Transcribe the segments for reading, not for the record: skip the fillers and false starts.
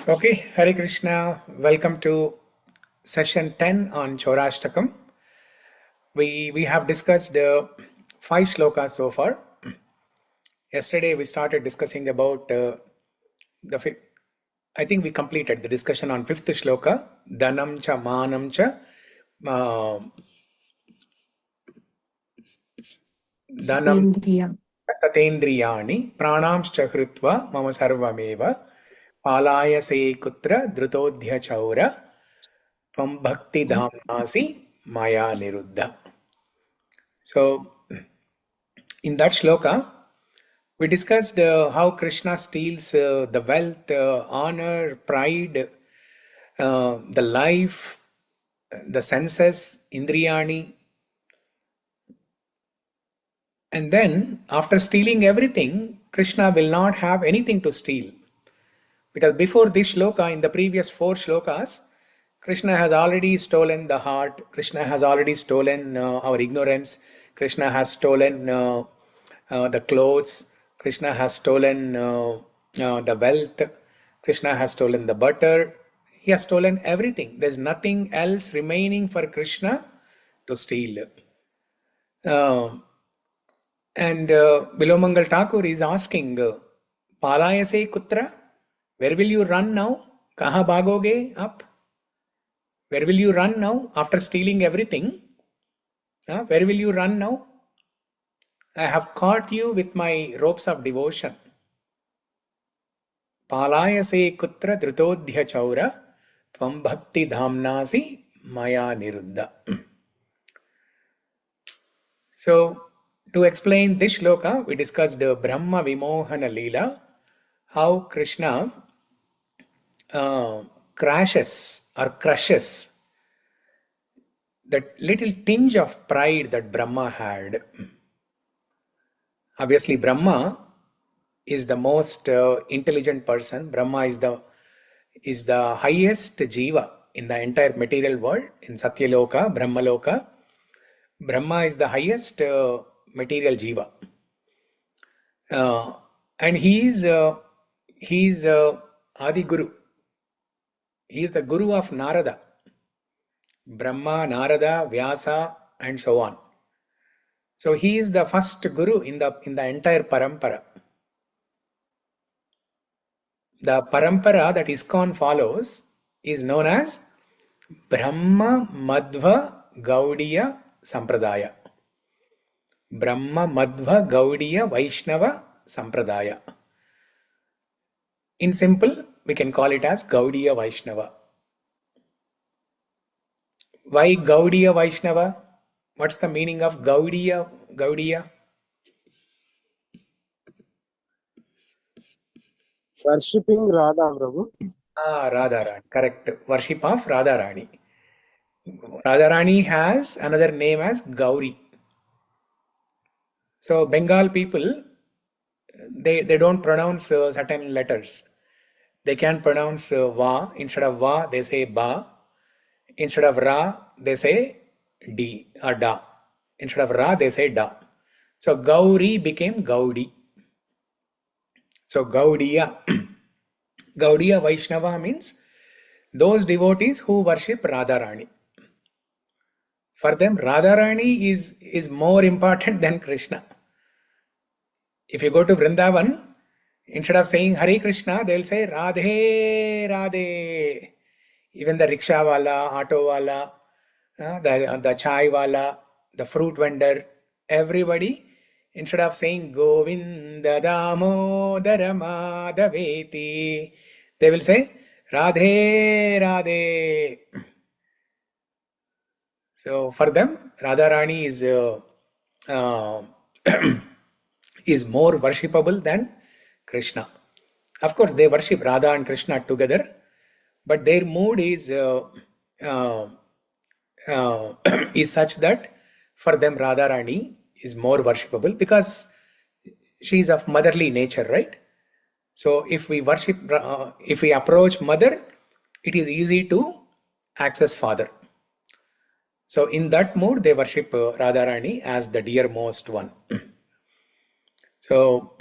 Okay, Hare Krishna. Welcome to session 10 on Chorāṣṭakam. We have discussed 5 shlokas so far. Yesterday we started discussing about I think we completed the discussion on 5th shloka. Dhanam cha manam cha dhanam tatendriyani pranamscha hrutva mama sarvameva palayase kutra drutodhya chaura tvam bhakti dhamnasi maya niruddha. So in that shloka we discussed how Krishna steals the wealth, honor, pride, the life, the senses, indriyani. And then after stealing everything, Krishna will not have anything to steal. Because before this shloka, in the previous 4 shlokas, Krishna has already stolen the heart, Krishna has already stolen our ignorance, Krishna has stolen the clothes, Krishna has stolen the wealth, Krishna has stolen the butter, he has stolen everything. There's nothing else remaining for Krishna to steal. And Bilomangal Thakur is asking, Palayase kutra? Where will you run now? Kaha bhagoge up? Where will you run now after stealing everything? Where will you run now? I have caught you with my ropes of devotion. Palayase kutra drutodhya chaura tvam bhakti dhamnasi maya niruddha. So, to explain this shloka, we discussed Brahma Vimohana Leela, how Krishna crushes that little tinge of pride that Brahma had. Obviously, Brahma is the most intelligent person. Brahma is the highest jiva in the entire material world. In Satyaloka, Brahmaloka, Brahma is the highest material jiva. And he is Adi Guru. He is the Guru of Narada. Brahma, Narada, Vyasa, and so on. So he is the first Guru in the entire parampara. The parampara that ISKCON follows is known as Brahma Madhva Gaudiya Sampradaya. Brahma Madhva Gaudiya Vaishnava Sampradaya. In simple, we can call it as Gaudiya Vaishnava. Why Gaudiya Vaishnava? What's the meaning of Gaudiya? Worshipping Radha, Prabhu. Radharani, correct. Worship of Radharani. Radharani has another name as Gauri. So Bengal people, they don't pronounce certain letters. They can pronounce Va. Instead of Va, they say Ba. Instead of Ra, they say D or Da. Instead of Ra, they say Da. So Gauri became Gaudi. So Gaudiya. Gaudiya Vaishnava means those devotees who worship Radharani. For them, Radharani is more important than Krishna. If you go to Vrindavan, instead of saying Hare Krishna, they'll say Radhe, Radhe. Even the rickshaw wala, auto wala, the chai wala, the fruit vendor, everybody, instead of saying Govinda Damodara Madhaveti, they will say Radhe, Radhe. So for them, Radharani is more worshipable than Krishna. Of course, they worship Radha and Krishna together, but their mood is such that for them Radharani is more worshipable because she is of motherly nature, right? So if we approach mother, it is easy to access father. So in that mood, they worship Radharani as the dearmost one. So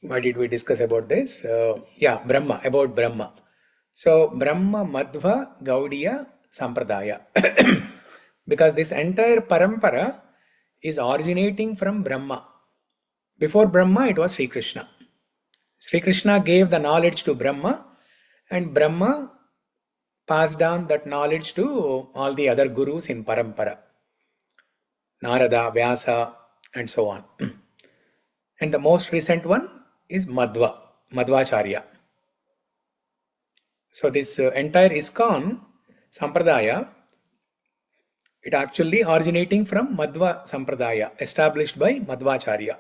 Why did we discuss about this? Yeah, Brahma, about Brahma. So Brahma Madhva Gaudiya Sampradaya. Because this entire parampara is originating from Brahma. Before Brahma, it was Sri Krishna. Sri Krishna gave the knowledge to Brahma, and Brahma passed on that knowledge to all the other gurus in parampara. Narada, Vyasa, and so on. And the most recent one is Madhva, Madhvacharya. So this entire ISKCON Sampradaya, it actually originating from Madhva Sampradaya, established by Madhvacharya.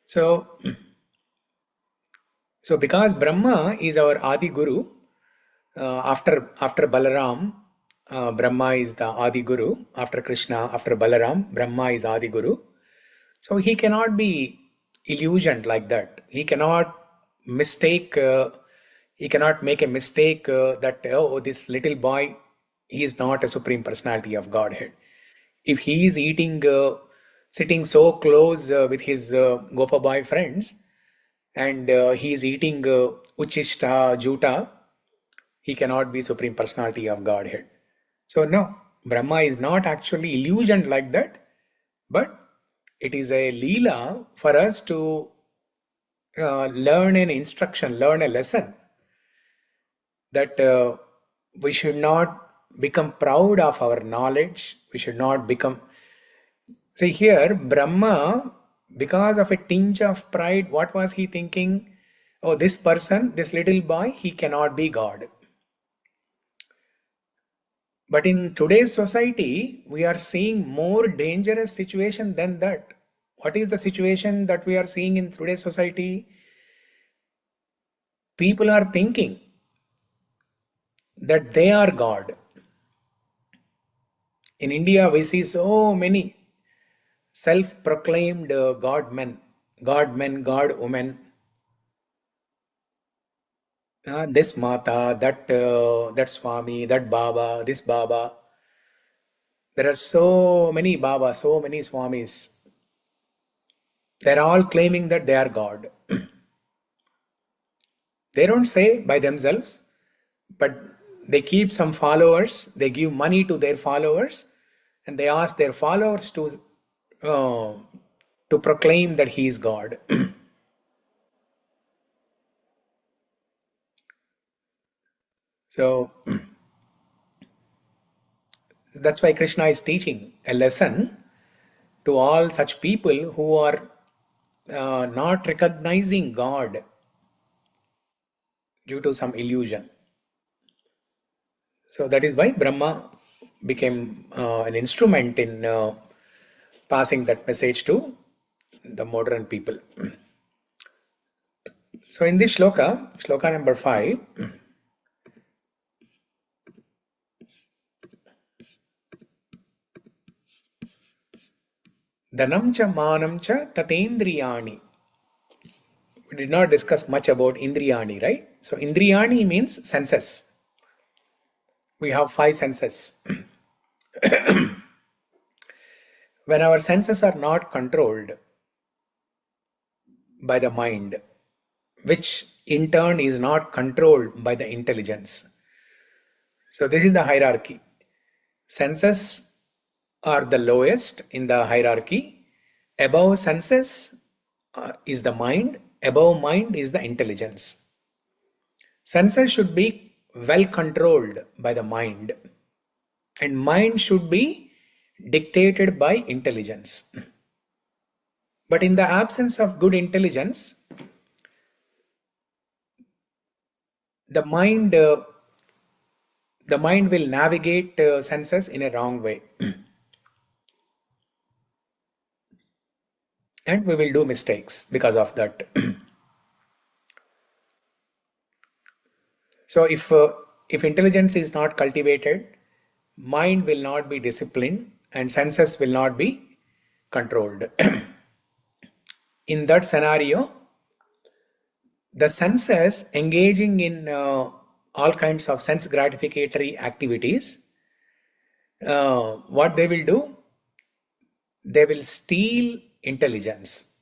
So because Brahma is our Adi Guru, after Balaram, Brahma is the Adi Guru. After Krishna, after Balaram, Brahma is Adi Guru. So he cannot be illusioned like that. He cannot mistake. He cannot make a mistake that this little boy, he is not a supreme personality of Godhead. If he is eating, sitting so close with his Gopa boy friends, and he is eating Uchishta, Juta, he cannot be supreme personality of Godhead. So no, Brahma is not actually illusioned like that, but it is a Leela for us to learn an instruction, learn a lesson, that we should not become proud of our knowledge. We should not become... See here, Brahma, because of a tinge of pride, what was he thinking? Oh, this person, this little boy, he cannot be God. But in today's society, we are seeing more dangerous situation than that. What is the situation that we are seeing in today's society? People are thinking that they are God. In India, we see so many self-proclaimed God men, God women. This Mata, that Swami, that Baba, this Baba. There are so many Baba, so many Swamis. They're all claiming that they are God. They don't say by themselves, but they keep some followers, they give money to their followers, and they ask their followers to proclaim that he is God. So that's why Krishna is teaching a lesson to all such people who are not recognizing God due to some illusion. So that is why Brahma became an instrument in passing that message to the modern people. So in this shloka number 5, Dhanam cha manam cha tatendriyani. We did not discuss much about indriyani, right? So indriyani means senses. We have 5 senses. When our senses are not controlled by the mind, which in turn is not controlled by the intelligence. So this is the hierarchy. Senses are the lowest in the hierarchy. Above senses is the mind. Above mind is the intelligence. Senses should be well controlled by the mind, and mind should be dictated by intelligence. But in the absence of good intelligence, the mind will navigate senses in a wrong way. And we will do mistakes because of that. So if intelligence is not cultivated, mind will not be disciplined and senses will not be controlled. In that scenario, the senses engaging in all kinds of sense gratificatory activities, what they will do, they will steal intelligence.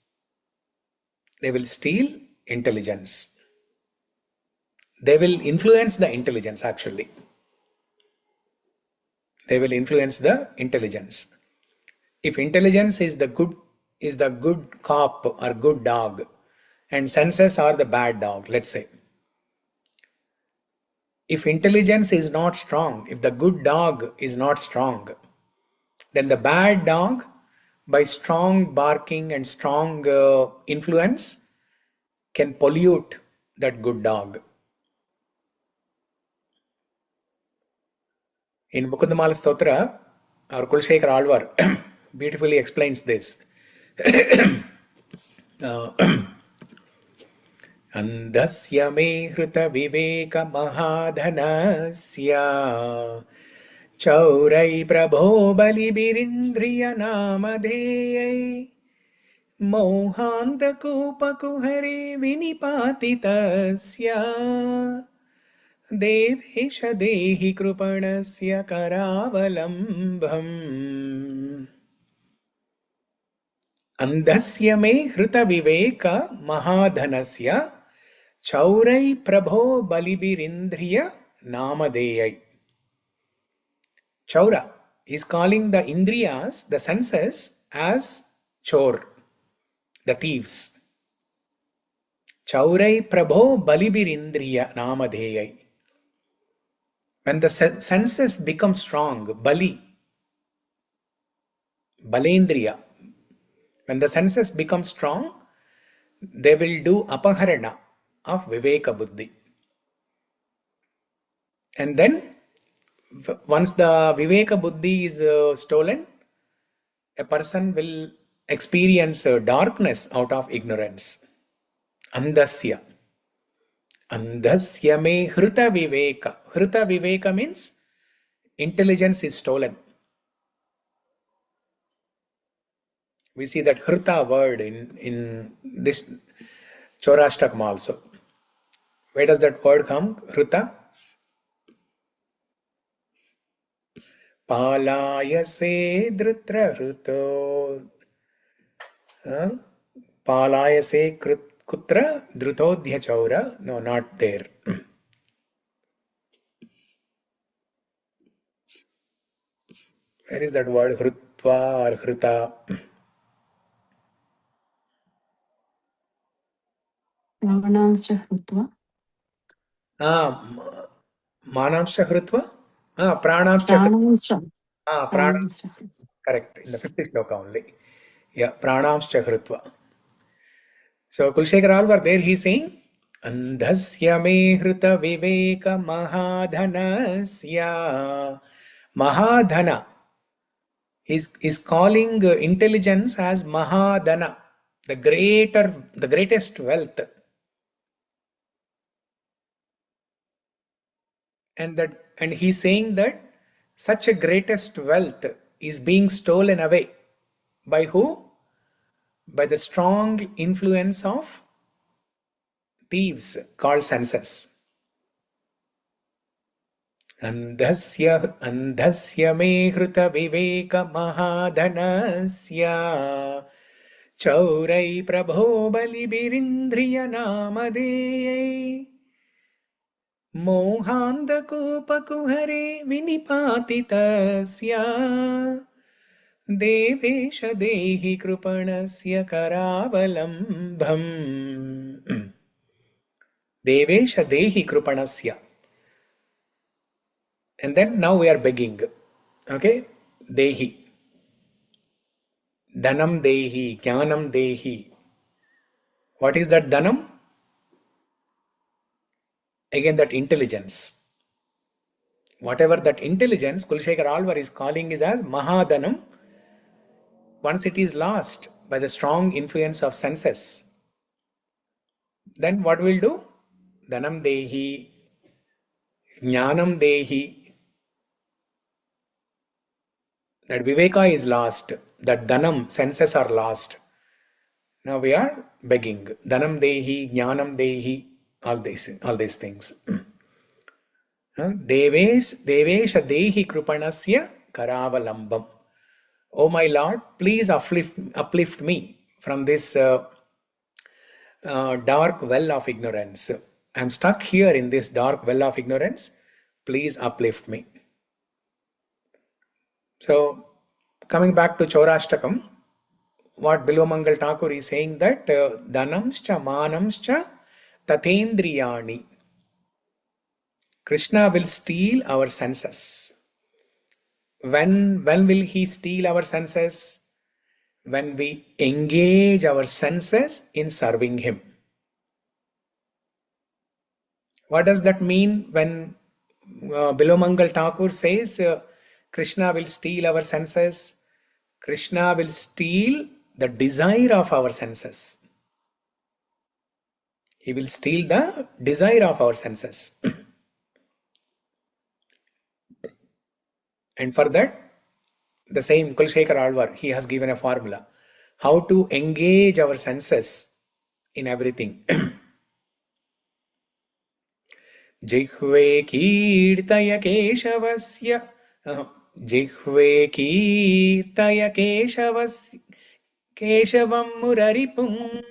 They will steal intelligence. They will influence the intelligence actually. They will influence the intelligence. If intelligence is the good cop or good dog, and senses are the bad dog, let's say. If intelligence is not strong, if the good dog is not strong, then the bad dog, by strong barking and strong influence, can pollute that good dog. In Mukundamala Stotra, our Kulshekar Alvar beautifully explains this. Andasya me hruta viveka mahadhanasya chaurai prabho bali birindriya namadheyai mohanta kupakuhare vinipatitasya devesha dehi krupanasya karavalambham. Andasya me hruta viveka mahadhanasya chaurai prabho balibirindriya namadeyai. Chaura is calling the indriyas, the senses, as chor, the thieves. Chaurai prabho balibirindriya namadeyai. When the senses become strong, bali, balendriya, when the senses become strong, they will do apaharana of viveka buddhi. And then once the viveka buddhi is stolen, a person will experience darkness out of ignorance. Andasya. Andasya me hruta viveka. Hruta viveka means intelligence is stolen. We see that hruta word in this Chorāṣṭakam also. Where does that word come? Hruta. Palayase drutra hruto. Palayase kutra drutodhya chaura. No, not there. Where is that word hrutva or hruta? Pranamscha hrutva. Manamscha hrutva? Pranamscha. Pranamscha. Pranam. Correct. In the fifth shloka only. Yeah, pranamscha hrutva. So Kulshekar Alvar there he is saying, Andhasya me hruta viveka mahadhanasya. Mahadhana is calling intelligence as mahadhana, the greatest wealth. And he's saying that such a greatest wealth is being stolen away by who? By the strong influence of thieves called senses. Andhasya me hruta viveka mahadhanasya chaurai prabho bali birindriya namadeyai mohanda kupakuhare vinipatitasya devesha dehi krupanasya karavalambham. Devesha dehi krupanasya. And then now we are begging. Okay? Dehi. Dhanam dehi, jnanam dehi. What is that dhanam? Again, that intelligence. Whatever that intelligence, Kulshekar Alvar is calling is as mahadhanam. Once it is lost by the strong influence of senses, then what will do? Dhanam dehi, jnanam dehi. That viveka is lost. That dhanam, senses are lost. Now we are begging. Dhanam dehi, jnanam dehi, all these things. Devesha dehi krupanasya karavalambam. Oh my Lord, please uplift me from this dark well of ignorance. I'm stuck here in this dark well of ignorance. Please uplift me. So, coming back to Chorāṣṭakam, what Bilvamangal Thakur is saying that Dhanamscha Manamscha Tatendriyani. Krishna will steal our senses. When will he steal our senses? When we engage our senses in serving him. What does that mean when Bilvamangal Thakur says Krishna will steal our senses? Krishna will steal the desire of our senses. He will steal the desire of our senses. And for that, the same Kulshekar Alvar, he has given a formula. How to engage our senses in everything. Jihve kirtaya keshavasya Jihve kirtaya keshavasya Keshavam muraripum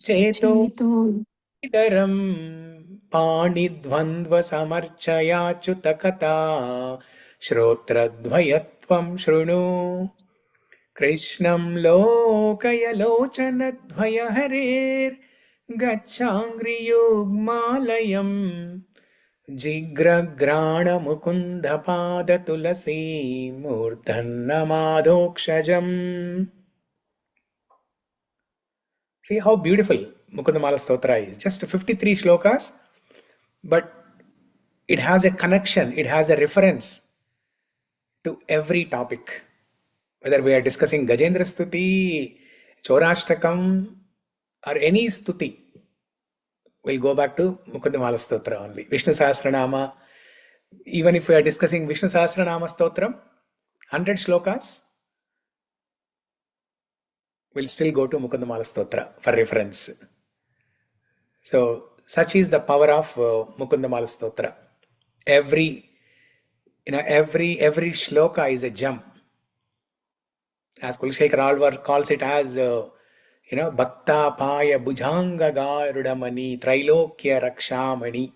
Cheto Cheto Idaram Panidvandva samarchaya chutakata Shrotradvayatvam shrunu Krishnam lokaya lochanadvaya harer Gachangri yugmalayam Jigragrana mukunda pada tulasi murthannamadokshajam. See how beautiful Mukundamala Stotra is. Just 53 shlokas, but it has a connection, it has a reference to every topic. Whether we are discussing Gajendra Stuti, Chorāṣṭakam, or any Stuti, we'll go back to Mukundamala Stotra only. Vishnu Sahasranama, even if we are discussing Vishnu Sahasranama Stotram, 100 shlokas, we'll still go to Mukundamala Stotra for reference. So, such is the power of Mukundamala Stotra. Every shloka is a gem. As Kulshekar Alvar calls it as, Bhakta Paya Bhujanga Garudamani Trailokya Rakshamani.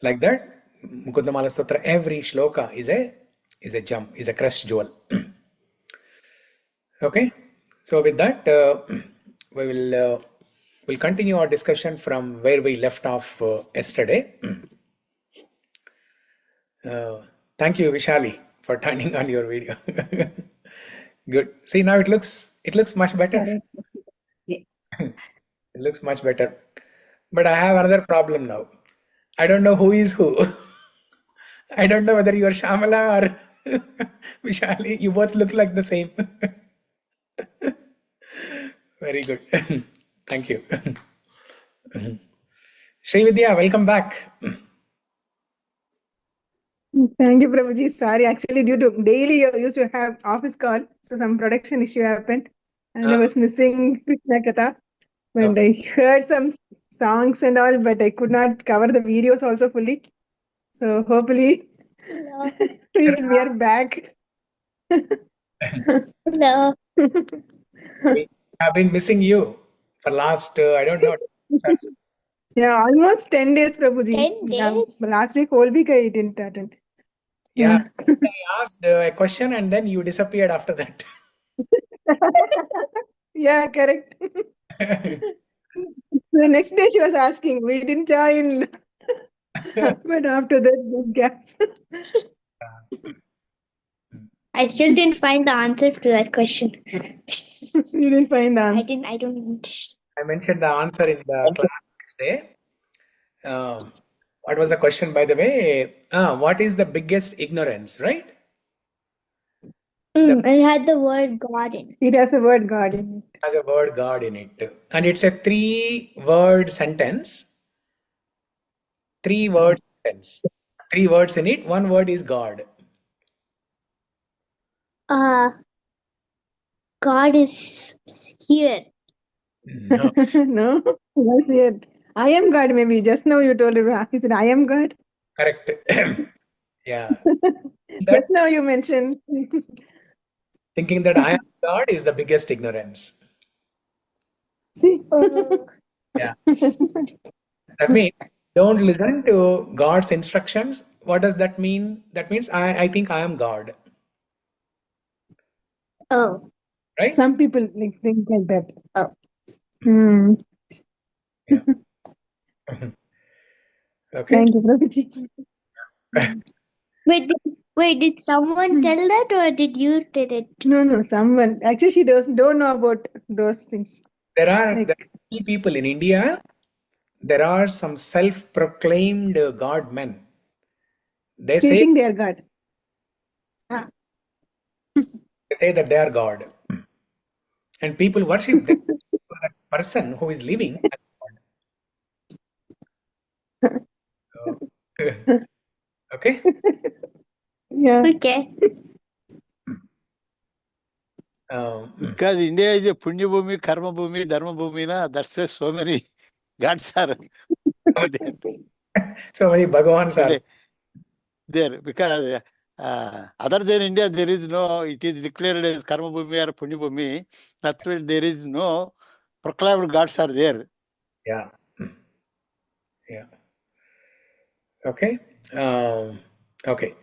Like that, Mukundamala Stotra, every shloka is a gem, is a crest jewel. Okay, so with that, we'll continue our discussion from where we left off yesterday. Thank you, Vishali, for turning on your video. Good. See, now it looks much better. Yeah. It looks much better. But I have another problem now. I don't know who is who. I don't know whether you are Shyamala or Vishali. You both look like the same. Very good. Thank you. Sri Vidya, welcome back. Thank you, Prabhuji. Sorry, actually, due to daily you used to have office call, so some production issue happened, and I was missing Krishna Katha. And I heard some songs and all, but I could not cover the videos also fully. So hopefully, we are back. No. We have been missing you for last, I don't know. Yeah, almost 10 days, Prabhuji. 10 days? Last week, whole week I didn't attend. Yeah, I asked a question and then you disappeared after that. Yeah, correct. The next day she was asking, we didn't join. But after that, big gap. I still didn't find the answer to that question. You didn't find the answer. I don't. I mentioned the answer in the class next day. What was the question, by the way? What is the biggest ignorance, right? It had the word God in it. It has a word God in it. Has a word God in it. And it's a 3-word sentence. 3-word sentence. 3 words in it. 1 word is God. God is here. No. No, that's it. I am God, maybe. Just now you told her. He said, I am God. Correct. Yeah. that Just now you mentioned. thinking that I am God is the biggest ignorance. See? Yeah. That means don't listen to God's instructions. What does that mean? That means I think I am God. Oh. Right? Some people like think like that. Oh. Hmm. Yeah. Okay. Thank you, Prabhuji. Did someone tell that or did you tell it? No, someone. Actually, she don't know about those things. There are Like, many people in India. There are some self-proclaimed God men. They they say think they are God. that they are God, and people worship that person who is living as God. So, okay. Yeah. Okay. Because India is a Punya Bhumi, Karma Bhumi, Dharma Bhumi, that's why so many gods are there. So many Bhagavans are There. Because other than India, there is no, it is declared as Karma Bhumi or Punya Bhumi. That's why there is no proclaimed gods are there. yeah. Yeah. Okay. Okay.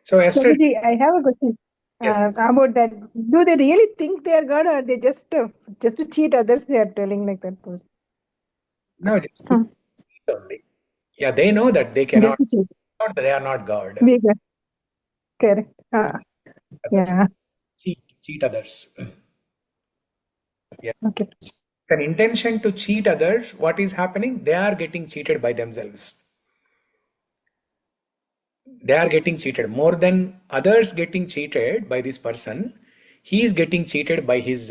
So yesterday, Prabhuji, I have a question yes. about that. Do they really think they are God, or they just to cheat others? They are telling like that. No, just Huh. only. Yeah, they know that they Just cannot. to cheat. They are not God. Be God. Correct. Others. Yeah. Cheat others. Yeah. Okay. An intention to cheat others. What is happening? They are getting cheated by themselves. They are getting cheated more than others getting cheated by this person. He is getting cheated by his,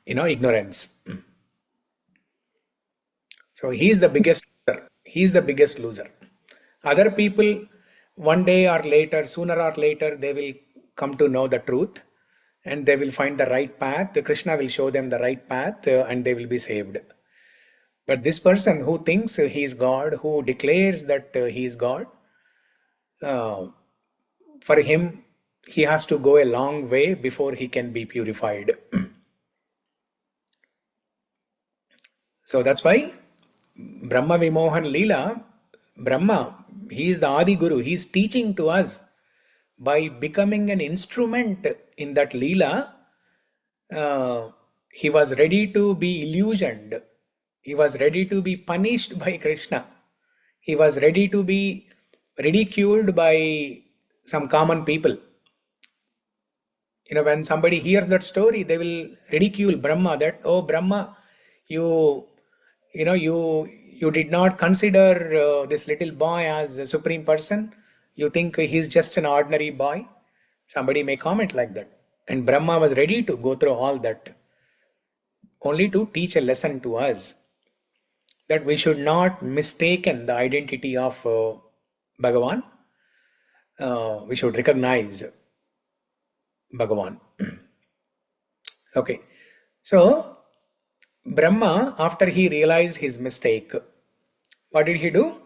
ignorance. So he is the biggest loser. He is the biggest loser. Other people, one day or later, sooner or later, they will come to know the truth and they will find the right path. Krishna will show them the right path and they will be saved. But this person who thinks he is God, who declares that he is God, for him, he has to go a long way before he can be purified. So that's why Brahma Vimohan Leela, Brahma, he is the Adi Guru. He is teaching to us by becoming an instrument in that Leela. He was ready to be illusioned. He was ready to be punished by Krishna. He was ready to be ridiculed by some common people. When somebody hears that story, they will ridicule Brahma that, oh, Brahma, you, you did not consider this little boy as a supreme person. You think he's just an ordinary boy. Somebody may comment like that. And Brahma was ready to go through all that, only to teach a lesson to us that we should not mistaken the identity of Bhagavan. We should recognize Bhagavan. Okay. So, Brahma, after he realized his mistake, what did he do?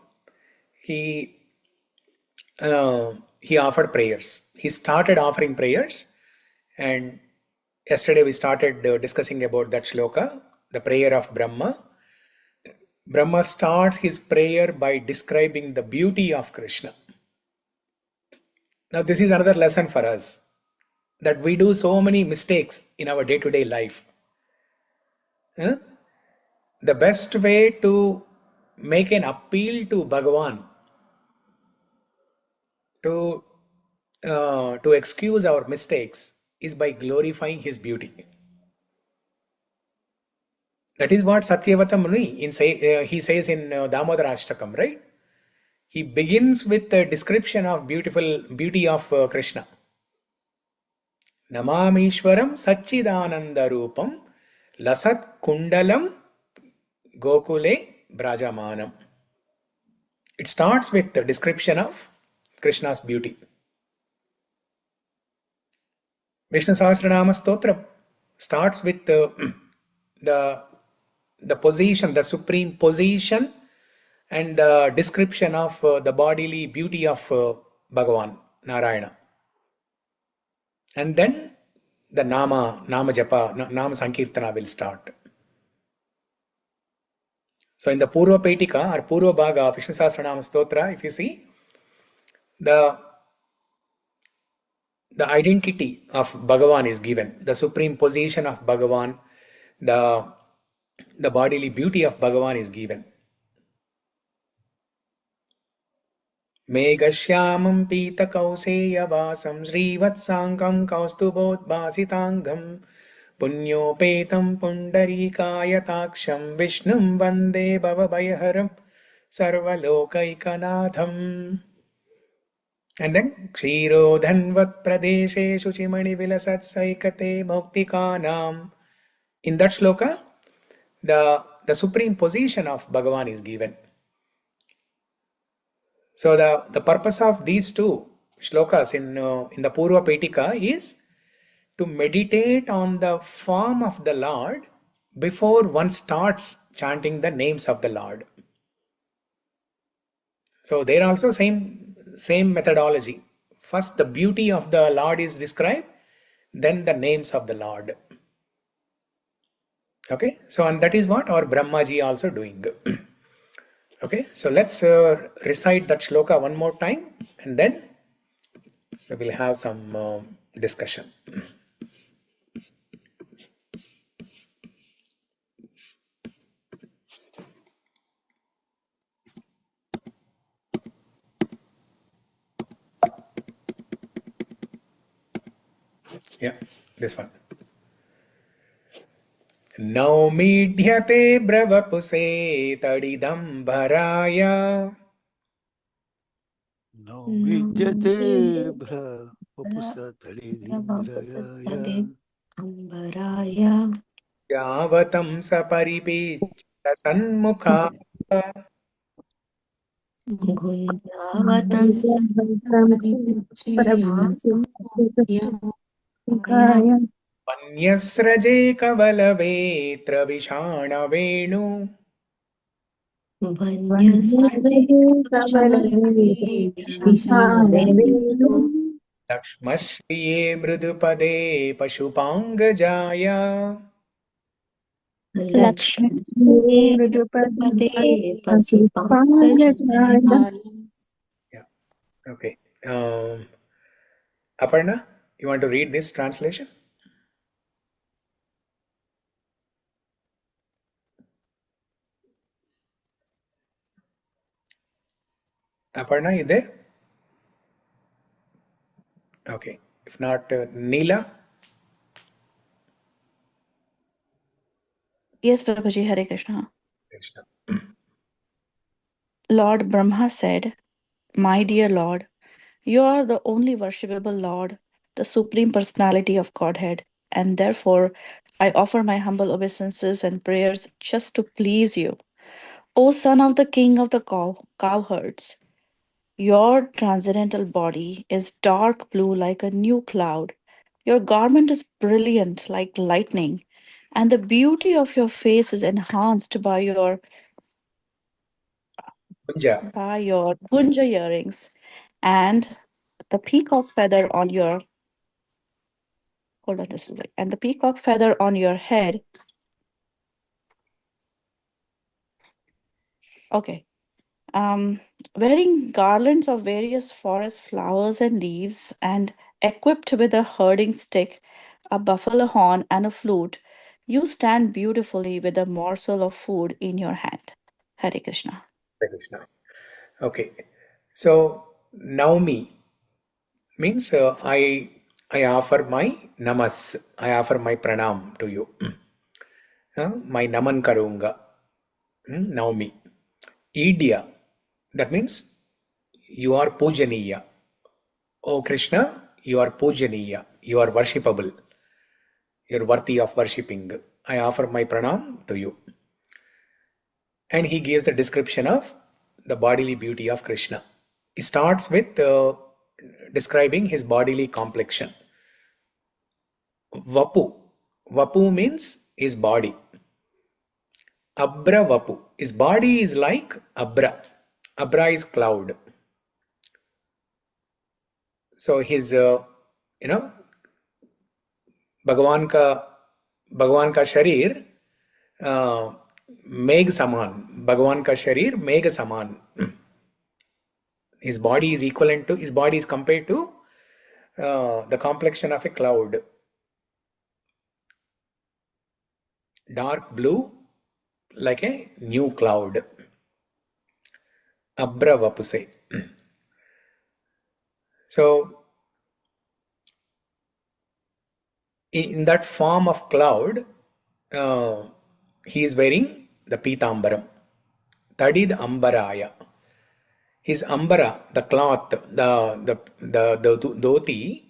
He he offered prayers. He started offering prayers, and yesterday we started discussing about that shloka, the prayer of Brahma. Brahma starts his prayer by describing the beauty of Krishna. Now, this is another lesson for us that we do so many mistakes in our day-to-day life. The best way to make an appeal to Bhagavan to excuse our mistakes is by glorifying his beauty. That is what Satyavata Muni he says in Damodarashtakam, right? He begins with the description of beauty of Krishna. Namamishwaram Satchidananda Rupam Lasat Kundalam Gokule Brajamanam. It starts with the description of Krishna's beauty. Vishnu Sahasranama Stotra starts with the position, the supreme position and the description of the bodily beauty of Bhagavan. Narayana. And then the Nama Japa, Nama Sankirtana will start. So in the Purva Petika or Purva Bhaga of Vishnu Sahasranama Stotra, if you see, the identity of Bhagavān is given, the supreme position of Bhagavān, the bodily beauty of Bhagavān is given. Meghasyamam pita kauseya vasam srivatsankam kaustubodbhasitangam punyopetam pundarikayatakszam vishnum vande bhavabhayaharam sarvalokaikanādham. And then Kshirodhanvat Pradeshe Shuchimani Vilasat Saikate Muktikanam. In that shloka, the supreme position of Bhagavan is given. So the purpose of these two shlokas in the Purva Petika is to meditate on the form of the Lord before one starts chanting the names of the Lord. So there also same methodology. First the beauty of the Lord is described, then the names of the Lord. Okay, so and that is what our Brahmaji also doing. Okay, so let's recite that shloka one more time and then we will have some discussion. Yeah, this one. Naumidhyate bravapuse tadidam bharaya. Naumidhyate bhrapusa tadidimbraya. Ambaraya Yavatam saparipecha sanmukha. Gunjavatam Panyasraje kavalvetra vishanavenu. Lakshmashriye mridupade pashupangajaya. Yeah. Okay. Aparna, you want to read this translation? Aparna, you there? Okay. If not, Neela. Yes, Prabhuji, Hare Krishna. Krishna. Lord Brahma said, "My dear Lord, you are the only worshipable Lord, the Supreme Personality of Godhead, and therefore I offer my humble obeisances and prayers just to please you. O son of the king of the cowherds, your transcendental body is dark blue like a new cloud. Your garment is brilliant like lightning, and the beauty of your face is enhanced by your Kunja. gunja earrings and the peacock feather on your and the peacock feather on your head. Okay. Wearing garlands of various forest flowers and leaves, and equipped with a herding stick, a buffalo horn, and a flute, you stand beautifully with a morsel of food in your hand. Hare Krishna. Krishna. Okay. So Naumi means I offer my namas. I offer my pranam to you. My naman karunga. Naumi. Idya. That means you are pujaniya. Oh Krishna, you are pujaniya. You are worshipable. You are worthy of worshipping. I offer my pranam to you. And he gives the description of the bodily beauty of Krishna. He starts with describing his bodily complexion. Vapu. Vapu means his body. Abra Vapu. His body is like Abra. Abra is cloud. So his, Bhagavān का शरीर मेघ समान, भगवान का शरीर मेघ समान. His body is equivalent to, his body is compared to the complexion of a cloud. Dark blue, like a new cloud. Abra vapuse. So, in that form of cloud, he is wearing the Pitambaram. Tadid Ambaraya. His ambara, the cloth, the dhoti,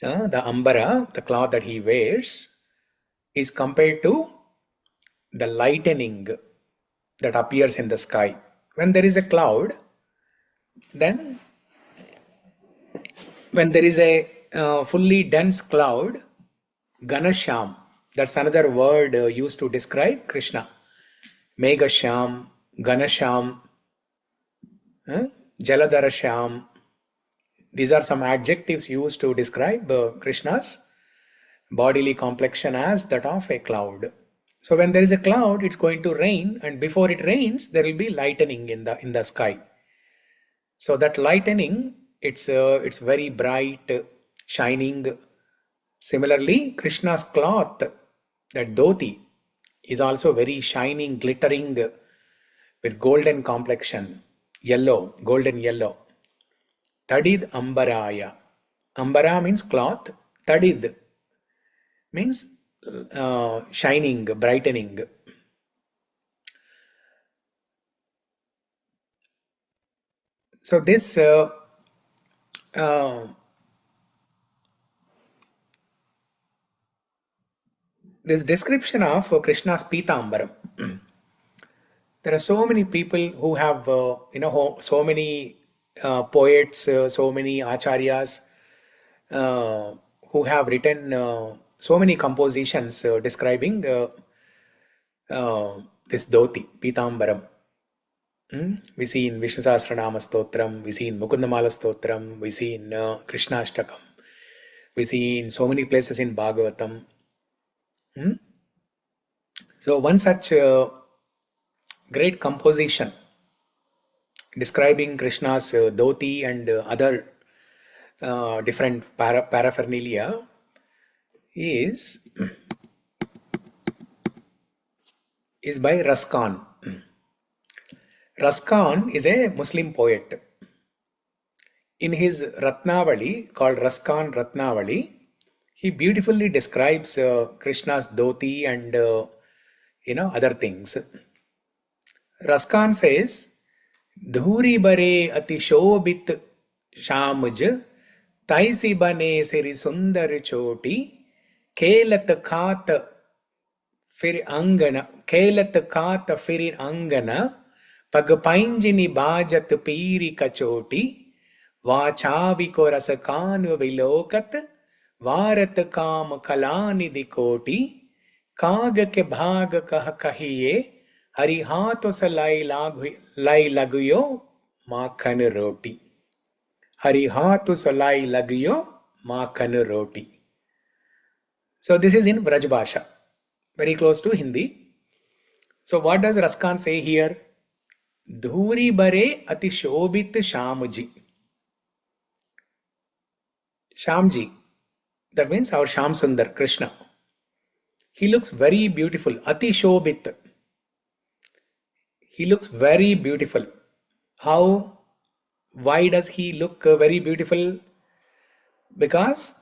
the ambara, the cloth that he wears, is compared to the lightning that appears in the sky. When there is a cloud, then when there is a fully dense cloud, Ganasham, that's another word used to describe Krishna. Megasham, Ganasham, Jaladarasham. These are some adjectives used to describe Krishna's bodily complexion as that of a cloud. So when there is a cloud, it's going to rain, and before it rains, there will be lightning in the sky. So that lightning, it's very bright, shining. Similarly, Krishna's cloth, that dhoti, is also very shining, glittering, with golden complexion, yellow, golden yellow. Tadid ambaraya. Ambara means cloth. Tadid means shining, brightening. So this this description of Krishna's Pitambaram. There are so many people who have, so many poets, so many acharyas who have written so many compositions describing this dhoti, Pitambaram. We see in Vishnu Sahasranama Stotram, we see in Mukundamala Stotram, we see in Kṛṣṇāṣṭakam, we see in so many places in Bhagavatam. So one such great composition describing Krishna's dhoti and other different paraphernalia is by Raskan. Raskan is a Muslim poet. In his Ratnavali, called Raskan Ratnavali, he beautifully describes Krishna's dhoti and other things. Raskan says, Dhoori Bhare ati Shobit Syaamju, Taisee Bane Śrī Sundar Choti, Kelat Khat Fir Angana, Pag Painjini Bhajat Piri Kachoti, Vācāviko Rasakānu Vilokat, Vārat Kam Kalani Dikoti, Kāga ke bhāga kah kahiye, Hari hāto sa lai laguyo mākhan roti. Hari hāto sa lai laguyo mākhan roti. So this is in Braj Bhasha, very close to Hindi. So what does Raskan say here? Dhoori Bhare ati Shobit Syaamji. Syaamji, that means our Syaam-sundara, Krishna. He looks very beautiful. Ati Shobit. He looks very beautiful. How? Why does he look very beautiful? Because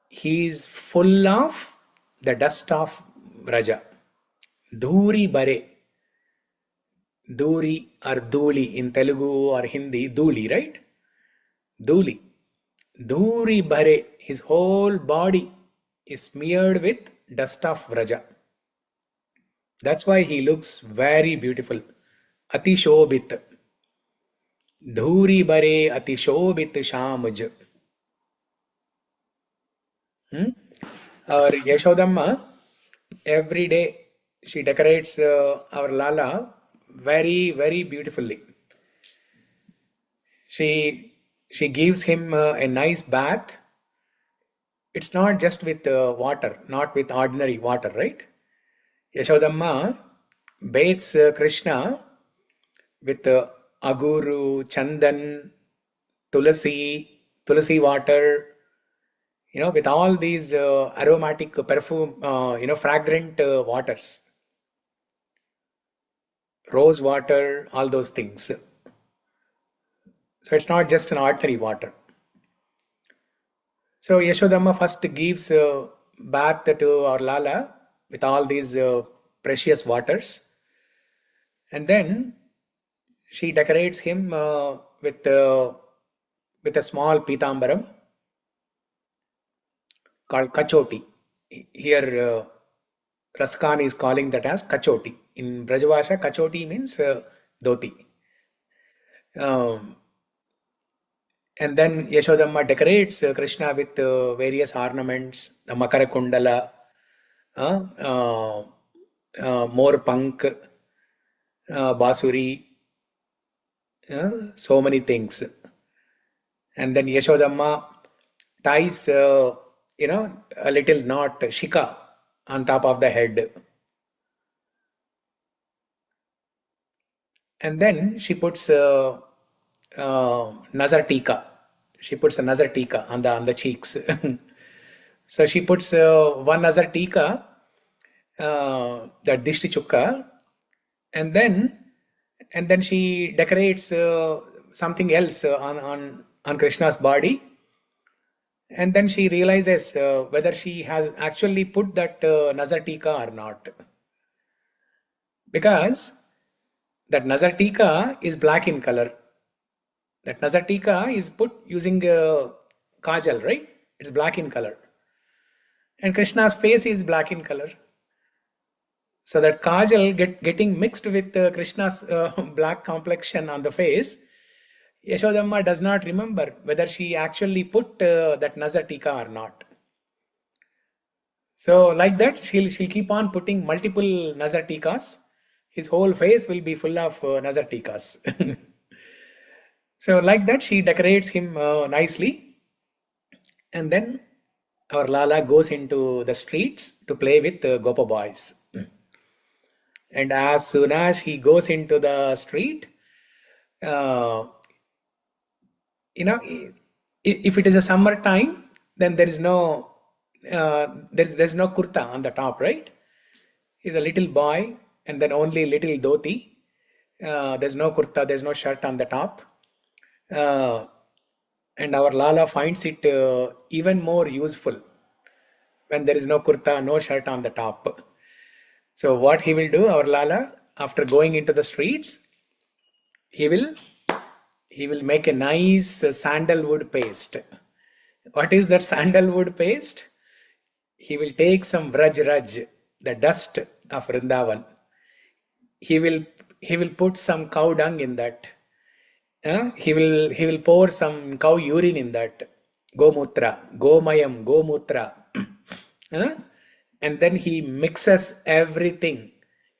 he is full of the dust of Braja. Dhoori Bhare. Dhoori or Dhooli in Telugu or Hindi. Dhooli, right? Dhooli. Dhoori Bhare. His whole body is smeared with dust of Braja. That's why he looks very beautiful. Ati Shobit. Dhoori Bhare ati Shobit Syaamju. Our Yashodamma, every day she decorates our Lala very, very beautifully. She she gives him a nice bath. It's not just with water, not with ordinary water, right? Yashodamma bathes Krishna with aguru, chandan, tulasi water, with all these aromatic perfume, fragrant waters, rose water, all those things. So it's not just an ordinary water. So Yashodamma first gives bath to our Lala with all these precious waters, and then she decorates him with a small pitambaram called Kachoti. Here Raskan is calling that as Kachoti. In Brajavasha, Kachoti means dhoti. And then Yashodamma decorates Krishna with various ornaments, the Makara Kundala, More Pank, Basuri, so many things. And then Yashodamma ties, a little knot, shika, on top of the head. And then she puts nazar tika. She puts a nazar tika on the cheeks. So she puts one nazar tika, that dishti chukka, and then she decorates something else on Krishna's body, and then she realizes whether she has actually put that nazar tika or not, because that nazar tika is black in color. That nazar tika is put using kajal, right? It's black in color. And Krishna's face is black in color. So that kajal getting mixed with Krishna's black complexion on the face, Yashodamma does not remember whether she actually put that nazar tika or not. So like that, she'll keep on putting multiple nazar tikas. His whole face will be full of nazar tikas. So like that, she decorates him nicely, and then our Lala goes into the streets to play with Gopa boys. And as soon as he goes into the street, if it is a summer time, then there is no there's no kurta on the top, right? He's a little boy, and then only little dhoti. There's no kurta, there's no shirt on the top. And our Lala finds it even more useful when there is no kurta, no shirt on the top. So what he will do, our Lala, after going into the streets, he will make a nice sandalwood paste. What is that sandalwood paste? He will take some Vraj Raj, the dust of Vrindavan. He will put some cow dung in that. He will pour some cow urine in that. Gomutra, Gomayam, Gomutra. And then he mixes everything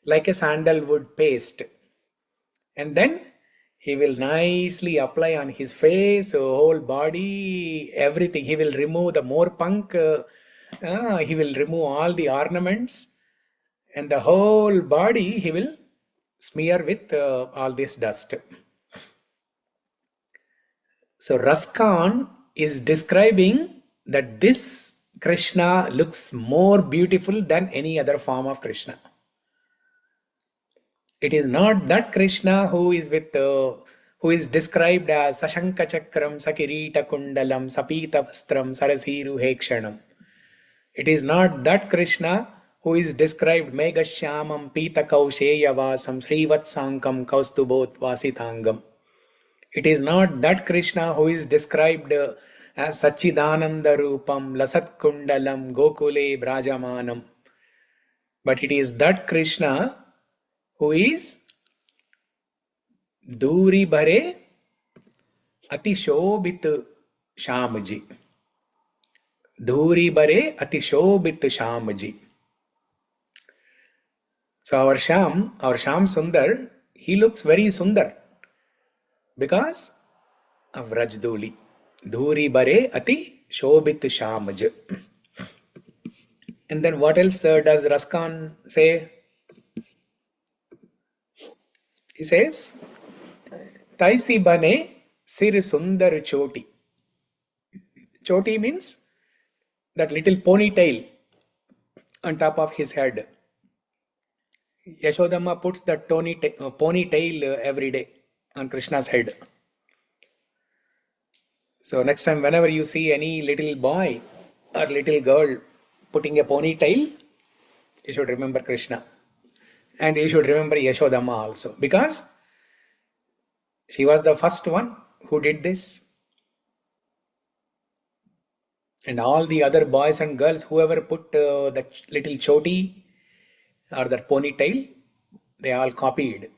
like a sandalwood paste. And then he will nicely apply on his face, whole body, everything. He will remove the more punk. He will remove all the ornaments, and the whole body he will smear with all this dust. So Raskan is describing that this Krishna looks more beautiful than any other form of Krishna. It is not that Krishna who is described as Sashanka Chakram, Sakirita Kundalam, Sapita Vastram, Sarasiru Hekshanam. It is not that Krishna who is described Megashyamam, Pita Kausheya Vasam, Srivatsankam, Kaustubot Vasitangam. It is not that Krishna who is described as Sachidananda Rupam, Lasat Kundalam, Gokule Brajamanam. But it is that Krishna who is Dhoori Bhare Ati Shobit Syaamju. Dhoori Bhare Ati Shobit Syaamju. So our Syaam Sundar, he looks very Sundar, because of Rajdoli. Dhoori Bhare ati Shobit Syaamju. And then what else does Raskan say? He says, Taisee Bane Sri Sundar Choti. Choti means that little ponytail on top of his head. Yashodama puts that ponytail every day on Krishna's head. So next time, whenever you see any little boy or little girl putting a ponytail, you should remember Krishna. And you should remember Yashodama also, because she was the first one who did this. And all the other boys and girls, whoever put that little choti or that ponytail, they all copied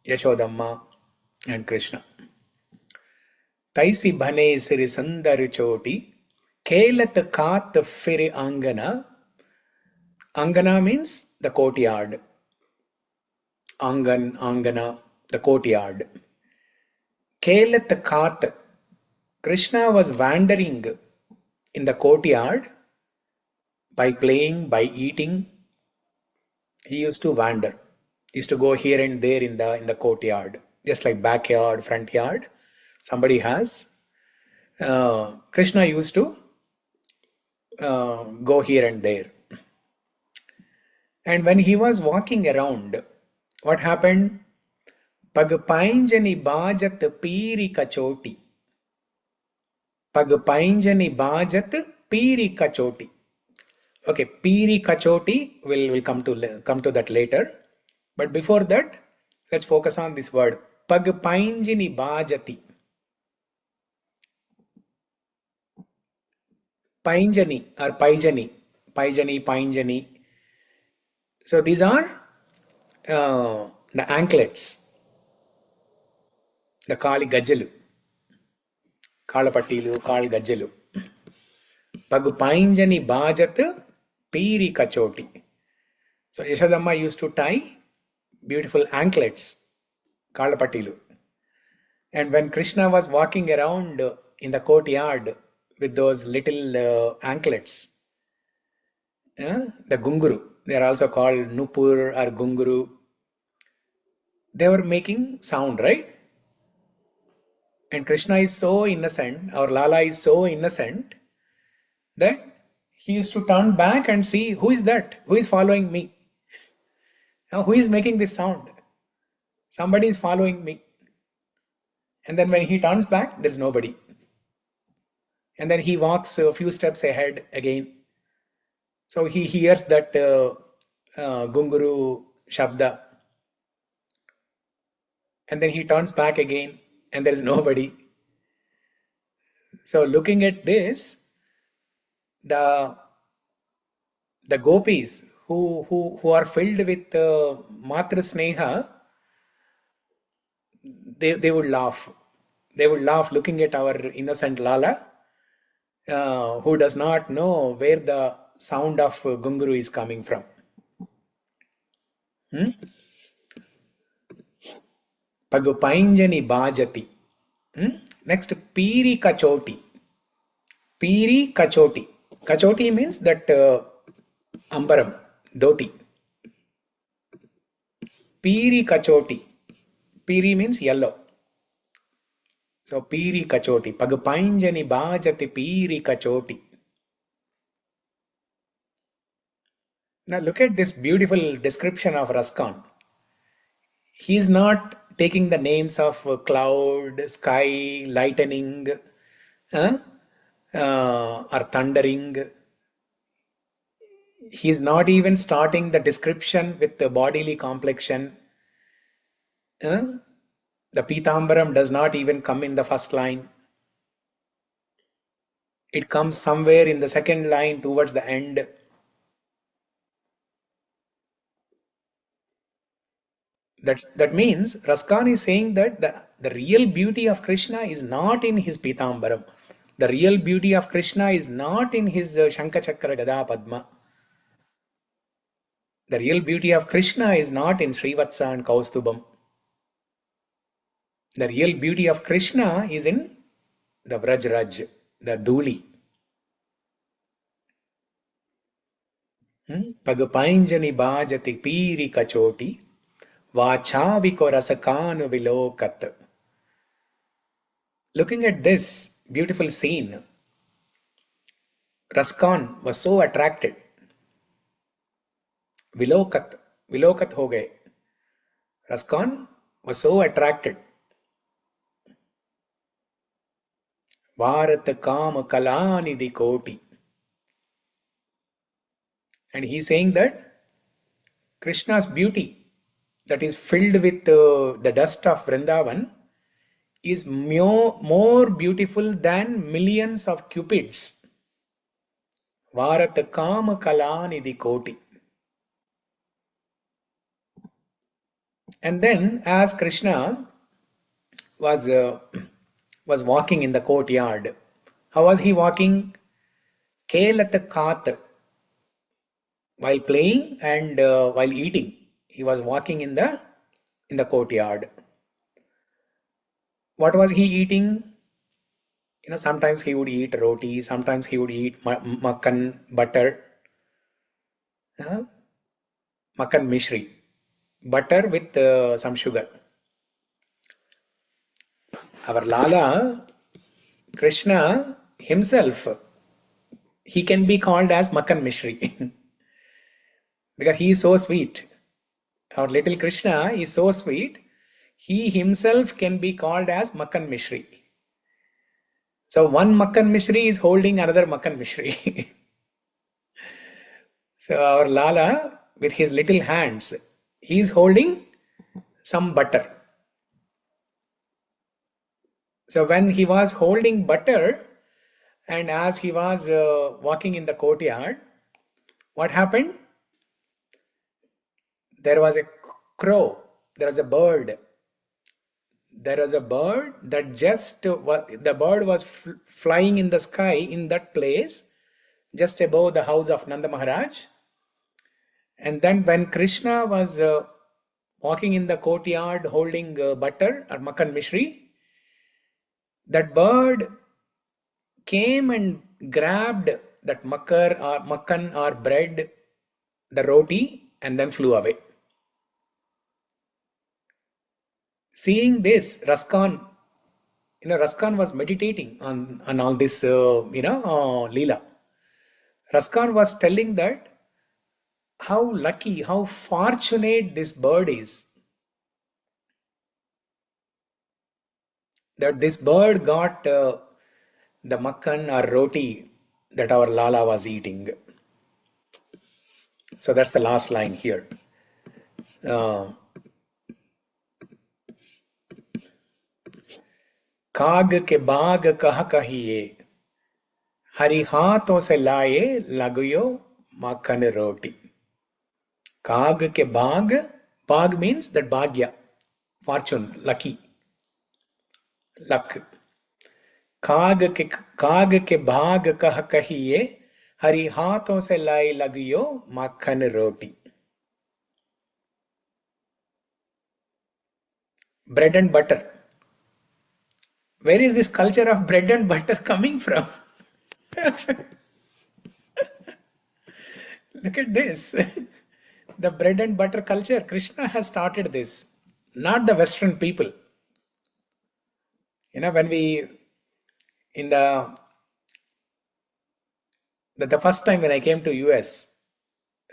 Yashodama and Krishna. Taisee Bhane Sri Sundar Choti, Kelat Kat Firi Angana. Angana means the courtyard. Angana, the courtyard. Kelat Kat. Krishna was wandering in the courtyard by playing, by eating. He used to wander. He used to go here and there in the courtyard, just like backyard, front yard. Somebody has. Krishna used to go here and there. And when he was walking around, what happened? Pagpainjani bajat piri kachoti. Pagpainjani bajat piri kachoti. Okay, piri kachoti will come to that later. But before that, let's focus on this word. Pagpainjani bajati. Painjani or painjani. So these are the anklets, the Kali Gajjalu, Kalapattilu, Kali Gajjalu. Pagu Painjani Bajat Piri Kachoti. So Yashodamma used to tie beautiful anklets, Kalapattilu. And when Krishna was walking around in the courtyard with those little anklets, the Gunguru, they are also called Nupur or Gunguru. They were making sound, right? And Krishna is so innocent, or Lala is so innocent, that he used to turn back and see, who is that? Who is following me? Now, who is making this sound? Somebody is following me. And then when he turns back, there is nobody. And then he walks a few steps ahead again. So he hears that Gunguru Shabda. And then he turns back again, and there is nobody. So looking at this, the gopis who are filled with Matra Sneha, they would laugh. They would laugh looking at our innocent Lala, who does not know where the sound of Gunguru is coming from. Pagupainjani bhajati. Next, Piri Kachoti. Piri Kachoti. Kachoti means that ambaram, dhoti. Piri Kachoti. Piri means yellow. So Piri Kachoti. Pagupainjani bhajati Piri Kachoti. Now look at this beautiful description of Raskan. He is not taking the names of cloud, sky, lightning, or thundering. He is not even starting the description with the bodily complexion. The Pitambaram does not even come in the first line. It comes somewhere in the second line towards the end. That means Raskan is saying that the real beauty of Krishna is not in his Pitambaram. The real beauty of Krishna is not in his Shankha Chakra Gada Padma. The real beauty of Krishna is not in Srivatsa and Kaustubam. The real beauty of Krishna is in the Vraj Raj, the Dhooli. Pagapainjani bhajati piri kachoti, vachaviko rasakanu vilokat. Looking at this beautiful scene, Raskan was so attracted. Vilokat ho gaye. Raskan was so attracted. Bharat Kam Kalani di Koti. And he's saying that Krishna's beauty that is filled with the dust of Vrindavan is more beautiful than millions of cupids. Bharat Kam Kalani di Koti. And then as Krishna was walking in the courtyard, how was he walking? Kelat Khat. While playing and while eating, he was walking in the courtyard. What was he eating? Sometimes he would eat roti, sometimes he would eat makkan, butter, makkan mishri, butter with some sugar. Our Lala, Krishna himself, he can be called as makkan mishri because he is so sweet. Our little Krishna is so sweet, he himself can be called as makkan mishri. So one makkan mishri is holding another makkan mishri. So our Lala, with his little hands, he is holding some butter. So when he was holding butter, and as he was walking in the courtyard, what happened? There was a crow, there was a bird. There was a bird that the bird was flying in the sky in that place, just above the house of Nanda Maharaj. And then when Krishna was walking in the courtyard holding butter or makkan mishri, that bird came and grabbed that makkan or bread, the roti, and then flew away. Seeing this, Raskan was meditating on all this, Leela. Raskan was telling that how lucky, how fortunate this bird is. That this bird got the makkan or roti that our Lala was eating. So that's the last line here. काग के बाग कह कहिए हरि हाथों से लाए लगयो माखन रोटी. Kaag ke baag means that bhagya, fortune, lucky, luck. Kaag ke baag kah kahiye hari haathon se lai lagyo makhan roti. Bread and butter. Where is this culture of bread and butter coming from? Look at this. The bread and butter culture, Krishna has started this, not the Western people. When we, in the first time when I came to US,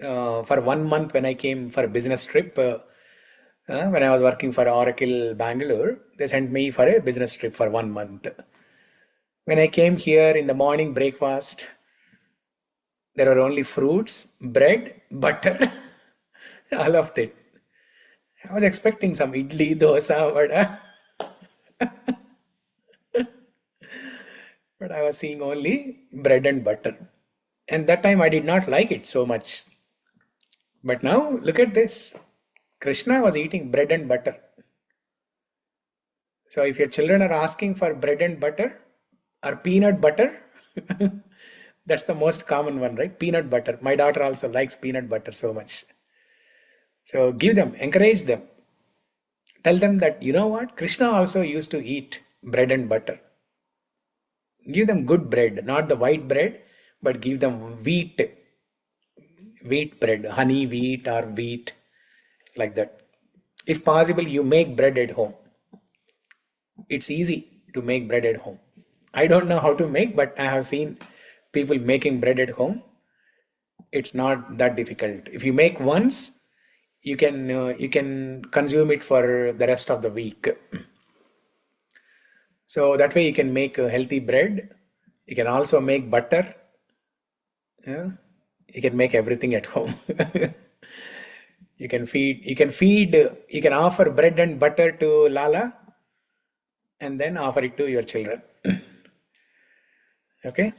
for 1 month when I came for a business trip, when I was working for Oracle Bangalore, they sent me for a business trip for 1 month. When I came here in the morning breakfast, there were only fruits, bread, butter, all of that. I was expecting some idli, dosa, vada. But I was seeing only bread and butter. And that time I did not like it so much. But now look at this. Krishna was eating bread and butter. So if your children are asking for bread and butter or peanut butter, that's the most common one, right? Peanut butter. My daughter also likes peanut butter so much. So give them, encourage them. Tell them that, you know what? Krishna also used to eat bread and butter. Give them good bread, not the white bread, but give them wheat bread, honey wheat or wheat, like that. If possible, you make bread at home. It's easy to make bread at home. I don't know how to make, but I have seen people making bread at home. It's not that difficult. If you make once, you can consume it for the rest of the week. So that way you can make a healthy bread. You can also make butter. Yeah? You can make everything at home. You can offer bread and butter to Lala and then offer it to your children. Okay,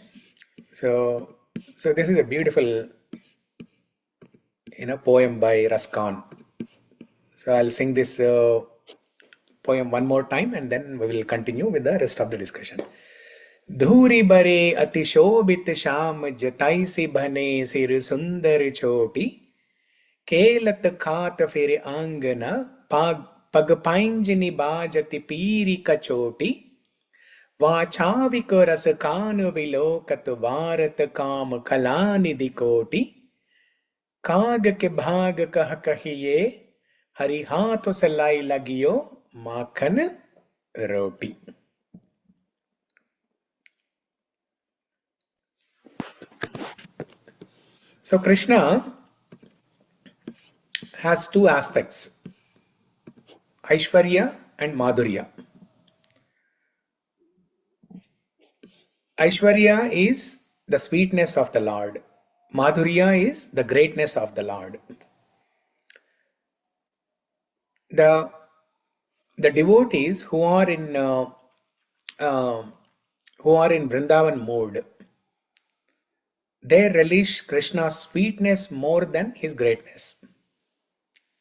so this is a beautiful poem by Ruskin. So I'll sing this poem one more time and then we will continue with the rest of the discussion. धूरी बरे अति शोभित श्यामज ताइसे बने सिर सुंदर चोटी केलत खात फिर आंगना पग पांजनि बाजति पीरी कचोटी वाचाविक रस कान विलोकत वारत काम कला निधि कोटि काग के भाग कह कहिए हरि हाथ सलाई लगियो माखन रोटी. So Krishna has two aspects, Aishwarya and Madhurya. Aishwarya is the sweetness of the Lord. Madhurya is the greatness of the Lord. The devotees who are in Vrindavan mode, they relish Krishna's sweetness more than his greatness.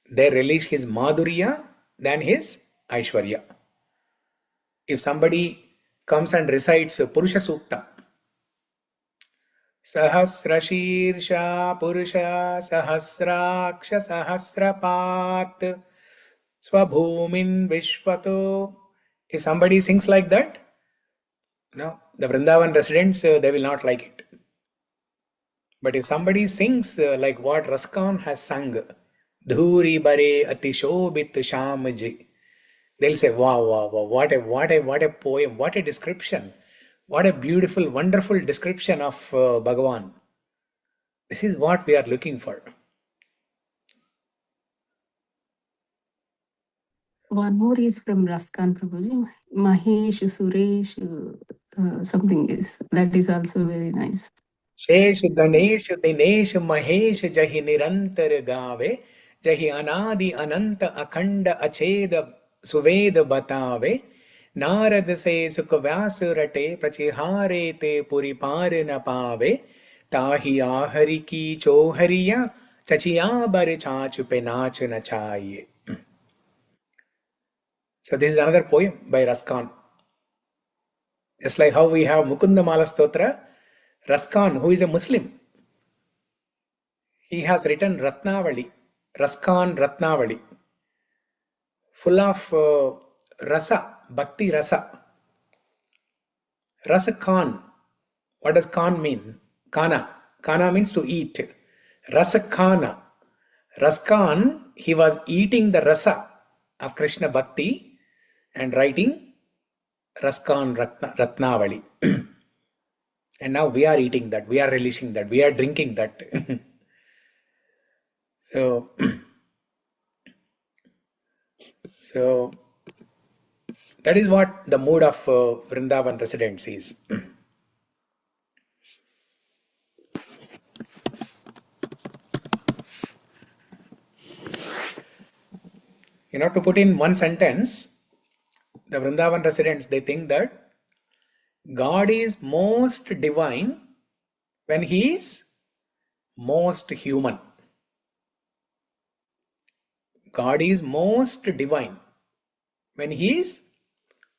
They relish his Madhurya than his Aishwarya. If somebody comes and recites Purusha Sukta, Sahasra Shirsha Purusha Sahasraksha Sahasrapat Swabhumin Vishwato. If somebody sings like that, no, the Vrindavan residents, they will not like it. But if somebody sings like what Ruskin has sung, Dhoori Bhare Ati Shobit Syaamju, they'll say, wow, wow, wow, what a poem, what a description, what a beautiful, wonderful description of Bhagavān. This is what we are looking for. One more is from Ruskin, Prabhuji. Mahesh, Suresh, something is. That is also very nice. शेष गणेश दिनेश महेश जहि निरंतर गावे जहि अनादि अनंत अखंड अछेद सुवेद बतावे नारद से सुख व्यास रटे प्रचिहारे ते पुरि पार न पावे ताहि आहरि की चोहरिया चचिया बर चाच पे नाच न चाहिए. So this is another poem by Ruskin. Just like how we have Mukunda Mala Stotra, Ruskin, who is a Muslim, he has written Ratnavali, Ruskin Ratnavali, full of rasa, bhakti rasa. Rasa Khan. What does Khan mean? Kana. Kana means to eat. Rasa Khana. Ruskin, he was eating the rasa of Krishna Bhakti and writing Ruskin Ratnavali. And now we are eating that, we are relishing that, we are drinking that. So that is what the mood of Vrindavan residents is. To put in one sentence, the Vrindavan residents, they think that God is most divine when he is most human. God is most divine when he is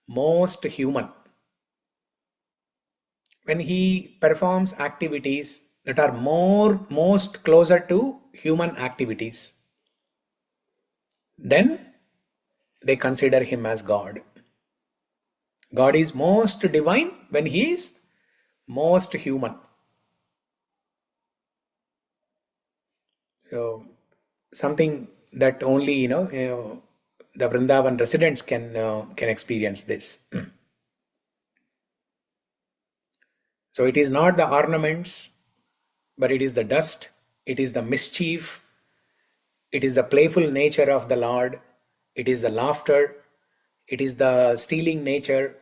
most human. When he performs activities that are most closer to human activities, then they consider him as God. God is most divine when he is most human. So something that only the Vrindavan residents can experience this. So it is not the ornaments, but it is the dust, it is the mischief, it is the playful nature of the Lord, it is the laughter, it is the stealing nature,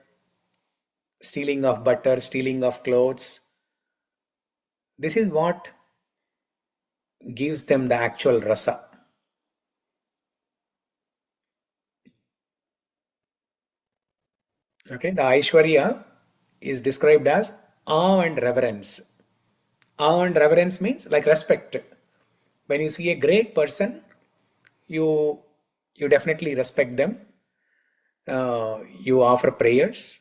stealing of butter, stealing of clothes. This is what gives them the actual rasa. Okay, the Aishwarya is described as awe and reverence. Awe and reverence means like respect. When you see a great person, you definitely respect them. You offer prayers,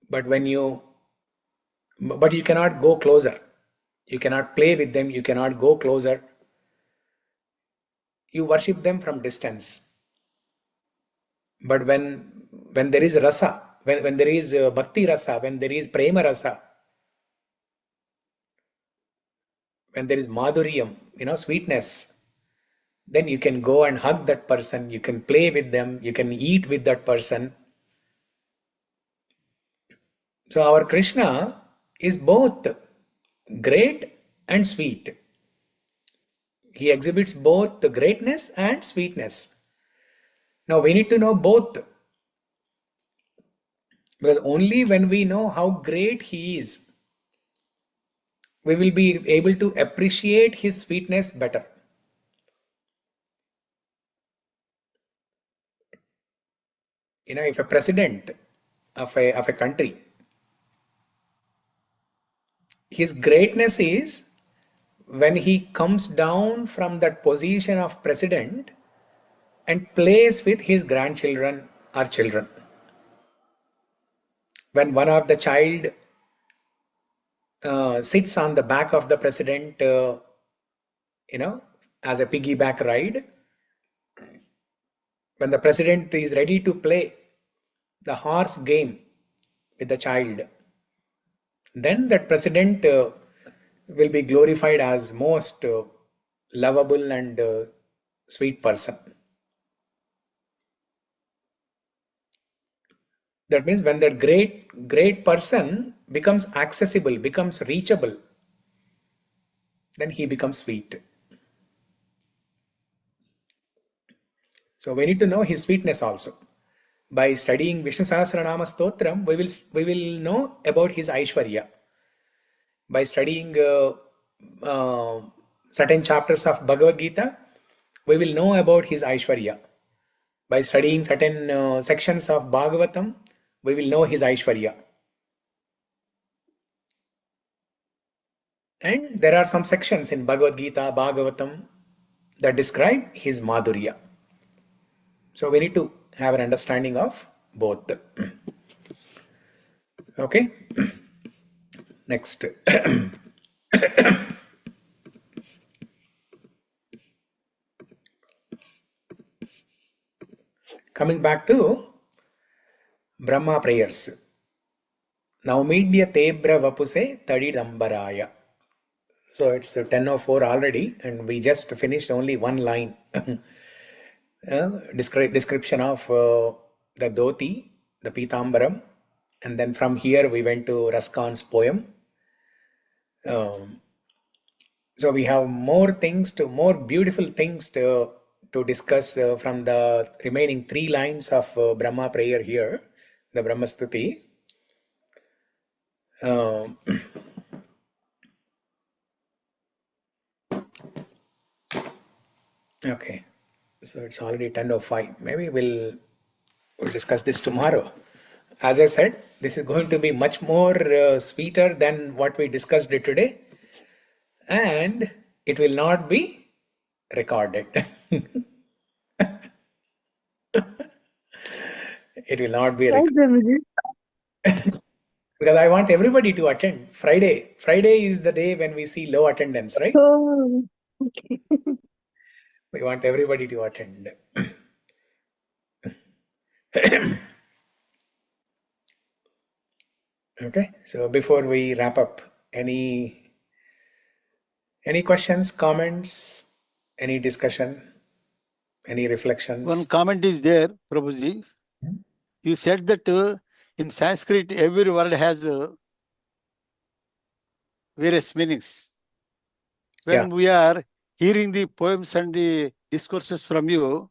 but you cannot go closer. You cannot play with them. You cannot go closer. You worship them from distance. But when there is rasa, when there is bhakti rasa, when there is prema rasa, when there is madhuryam, sweetness, then you can go and hug that person, you can play with them, you can eat with that person. So our Krishna is both great and sweet. He exhibits both the greatness and sweetness. Now we need to know both, because only when we know how great he is, we will be able to appreciate his sweetness better. If a president of a country, his greatness is when he comes down from that position of president and plays with his grandchildren or children. When one of the child sits on the back of the president, as a piggyback ride, when the president is ready to play the horse game with the child, then that president will be glorified as most lovable and sweet person. That means when that great person becomes accessible, becomes reachable, then he becomes sweet. So we need to know his sweetness also. By studying Vishnu Sahasranama Stotram, we will know about his Aishwarya. By studying certain chapters of Bhagavad Gita, we will know about his Aishwarya. By studying certain sections of Bhagavatam, we will know his Aishwarya. And there are some sections in Bhagavad Gita, Bhagavatam that describe his Madhurya. So we need to have an understanding of both. Okay. Next. Coming back to Brahma prayers. Naumidya Tebra Vapuse Tadidambaraya. So it's 10:04 already, and we just finished only one line. Description of the dhoti, the pitambaram, and then from here we went to Raskan's poem. So we have more beautiful things to discuss from the remaining 3 lines of Brahma prayer here, the Brahma Stuti. Okay, so it's already 10:05. Maybe we'll discuss this tomorrow. As I said, this is going to be much more sweeter than what we discussed today, and it will not be recorded. It will not be recorded. Because I want everybody to attend. Friday is the day when we see low attendance, right? Oh, okay. We want everybody to attend. Okay, so before we wrap up, any questions, comments, any discussion, any One reflections? comment is there, Prabhuji. You said that in Sanskrit, every word has various meanings. When we are hearing the poems and the discourses from you,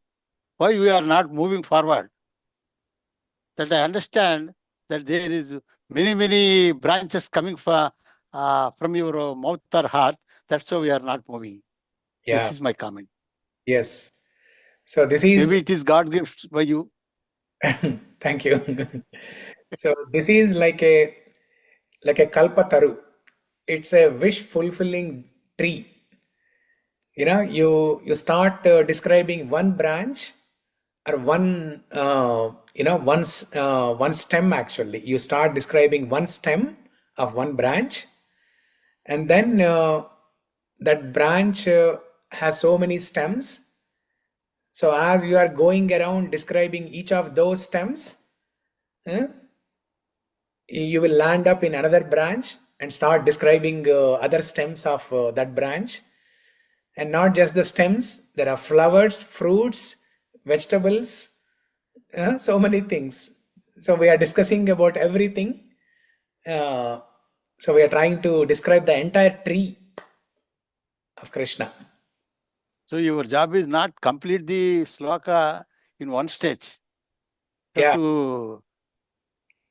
why we are not moving forward? That I understand that there is many branches coming from your mouth or heart. That's why we are not moving. Yeah. This is my comment. Yes. So this is Maybe it is God gift by you. thank you. So this is like a kalpataru. It's a wish fulfilling tree. You know, you start describing one branch or one one stem. Actually, you start describing one stem of one branch, and then that branch has so many stems. So as you are going around describing each of those stems, you will land up in another branch and start describing other stems of that branch. And not just the stems, there are flowers, fruits, vegetables, so many things. So we are discussing about everything. So we are trying to describe the entire tree of Krishna. So your job is not complete the sloka in one stage. You have to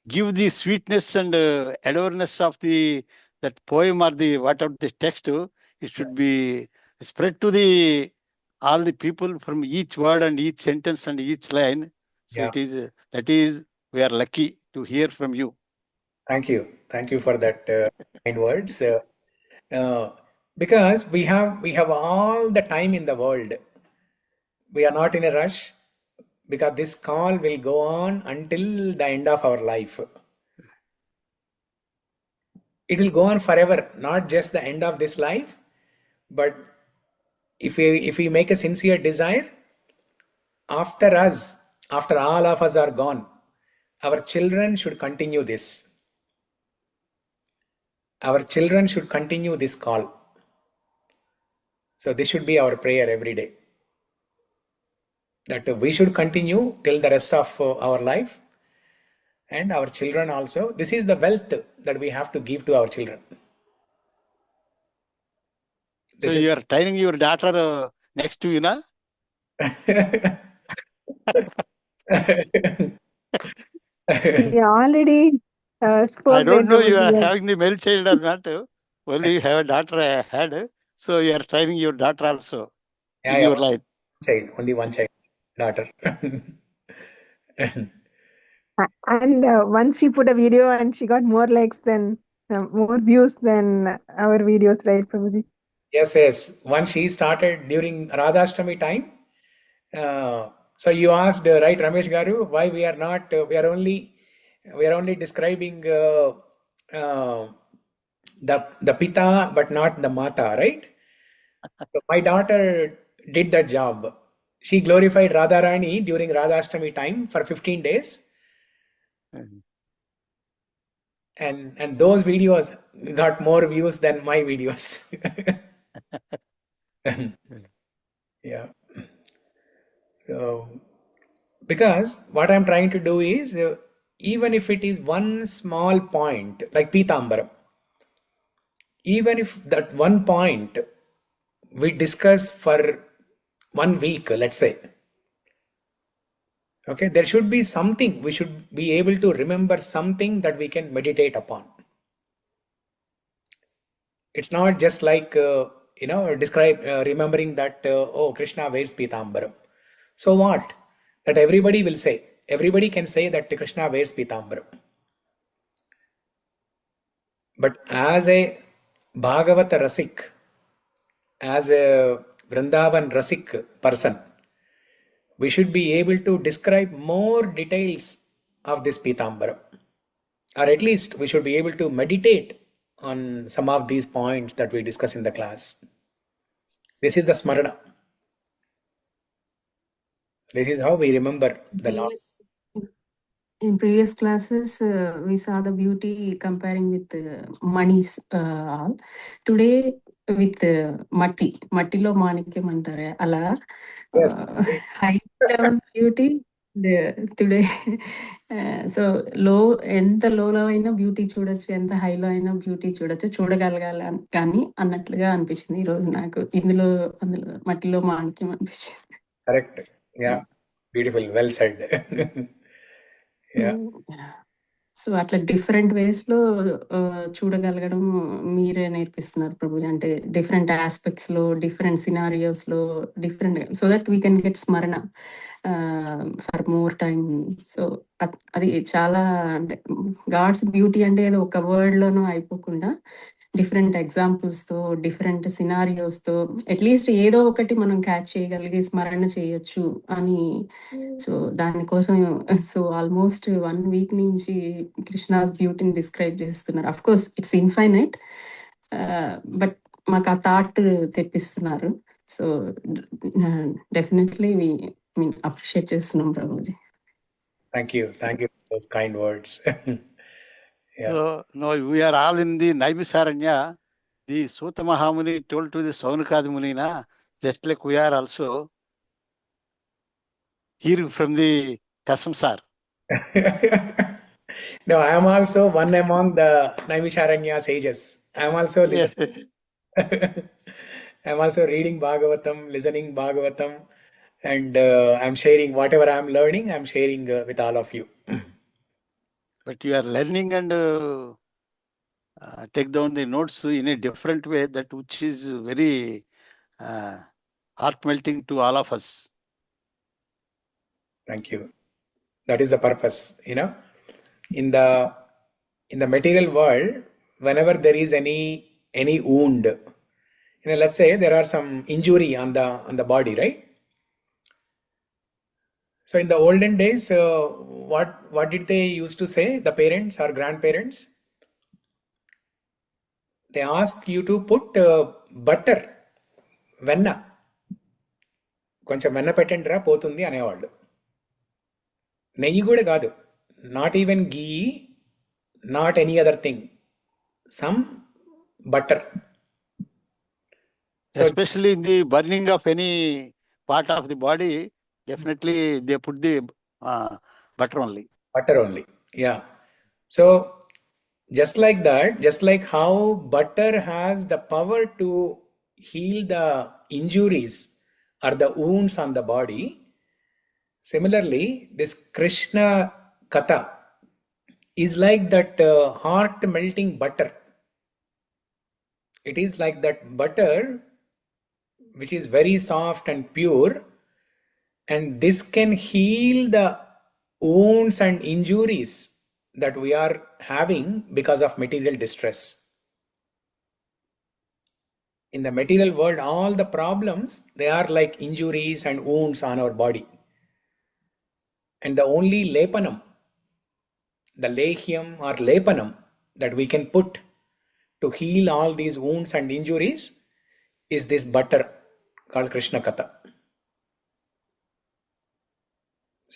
give the sweetness and adoreness of that poem or the whatever the text. It should be spread to all the people from each word and each sentence and each line. So it is that is we are lucky to hear from you. Thank you for that kind words. Because we have all the time in the world. We are not in a rush because this call will go on until the end of our life. It will go on forever, not just the end of this life, but if we make a sincere desire, after us, after all of us are gone, our children should continue this. Our children should continue this call. So this should be our prayer every day. That we should continue till the rest of our life, and our children also. This is the wealth that we have to give to our children. So you are training your daughter next to you, na? We already spoke. I don't know you are Prabhuji. having the male child or not. Only you have a daughter I had. So you are training your daughter also in your life. Child, only one child, daughter. And once she put a video and she got more likes than more views than our videos, right, Prabhuji? Yes. Once she started during Radhashtami time. So you asked, right, Ramesh Garu, why we are not? We are only describing the Pita, but not the Mata, right? So my daughter did that job. She glorified Radharani during Radhashtami time for 15 days. And those videos got more views than my videos. Yeah. So, because what I'm trying to do is, even if it is one small point, like Pitambaram, even if that one point we discuss for 1 week, let's say, okay, there should be something, we should be able to remember something that we can meditate upon. It's not just like, remembering that, oh, Krishna wears Pitambaram. So what? That everybody will say. Everybody can say that Krishna wears Pitambaram. But as a Bhagavat Rasik, as a Vrindavan Rasik person, we should be able to describe more details of this Pitambaram. Or at least we should be able to meditate on some of these points that we discuss in the class. This is the Smarana. This is how we remember the Lord. In previous classes, we saw the beauty comparing with monies. All today with మట్టిలో మాణిక్యం అంటారే అలా Yes. high level beauty today. So ఎంత లోలో అయినా beauty చూడొచ్చు, ఎంత హైలో అయినా beauty చూడొచ్చు, చూడగలగాల కానీ అన్నట్లుగా అనిపించింది ఈ రోజు నాకు. అందులో మట్టిలో మాణిక్యం అనిపించింది. Correct. Yeah. Beautiful. Well said. Yeah. So అట్లా డిఫరెంట్ వేస్ లో చూడగలగడం మీరే నేర్పిస్తున్నారు ప్రభుజీ. అంటే డిఫరెంట్ ఆస్పెక్ట్స్ లో, డిఫరెంట్ సినారియోస్ లో, different, so that we can get స్మరణ ఫర్ మోర్ టైమ్. సో అది చాలా, అంటే గాడ్స్ బ్యూటీ అంటే ఏదో ఒక వర్డ్ లోనూ అయిపోకుండా డిఫరెంట్ ఎగ్జాంపుల్స్తో, డిఫరెంట్ సినారియోస్తో అట్లీస్ట్ ఏదో ఒకటి మనం క్యాచ్ చేయగలిగి స్మరణ చేయొచ్చు అని. సో దానికోసం సో ఆల్మోస్ట్ 1 week నుంచి కృష్ణాస్ బ్యూటీని డిస్క్రైబ్ చేస్తున్నారు. Of course it's infinite, but మాకు ఆ థాట్ తెప్పిస్తున్నారు. సో డెఫినెట్లీ అప్రిషియేట్ చేస్తున్నాం Prabhuji. Thank you for those kind words. Yeah. So now we are all in the Naimisaranya. The Suta Mahamuni told to the Saunakadi Munina, just like we are also hearing from the Kasamsar. No, I am also one among the Naimisharanya sages. I am also I am also reading Bhagavatam, listening Bhagavatam, and I am sharing whatever I am learning. I am sharing with all of you. But you are learning and take down the notes in a different way, that which is very heart melting to all of us. Thank you. That is the purpose, in the material world, whenever there is any wound, let's say there are some injury on the body, right? So in the olden days, what did they used to say, the parents or grandparents? They ask you to put butter, వెన్న, కొంచెం వెన్న పెట్టండిరా పోతుంది అనేవాళ్ళు. నెయ్యి కూడా కాదు, not even ghee, not any other thing, some butter. Especially in the burning of any part of the body, definitely they put the butter only. Butter only, yeah. So just like that, just like how butter has the power to heal the injuries or the wounds on the body, similarly this Krishna Katha is like that heart melting butter. It is like that butter which is very soft and pure, and this can heal the wounds and injuries that we are having because of material distress. In the material world, all the problems, they are like injuries and wounds on our body. And the only lepanam, the lehyam or lepanam that we can put to heal all these wounds and injuries is this butter called Krishna Katha.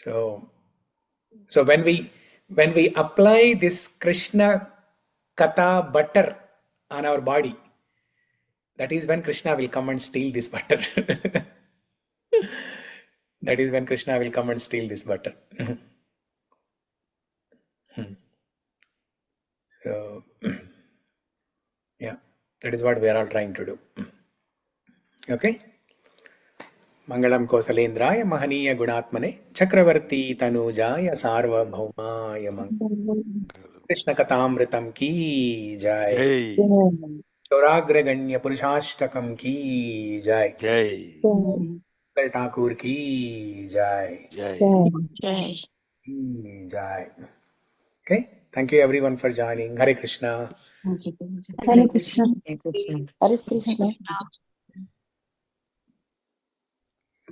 So when we apply this Krishna Katha butter on our body, that is when Krishna will come and steal this butter. That is when Krishna will come and steal this butter. So, yeah, that is what we are all trying to do. Okay? Mangalam Kosalendraya Mahaniya Gunatmane Chakravarti Tanujaya Sarvabhaumaya Krishna Katamritam ki jai. Cauragraganya Puruśaṣṭakam ki jai. Jai. Thakur ki jai. Jai. Jai. Okay. Thank you everyone for joining. Hare Krishna. Thank you. Hare Krishna. Hare Krishna.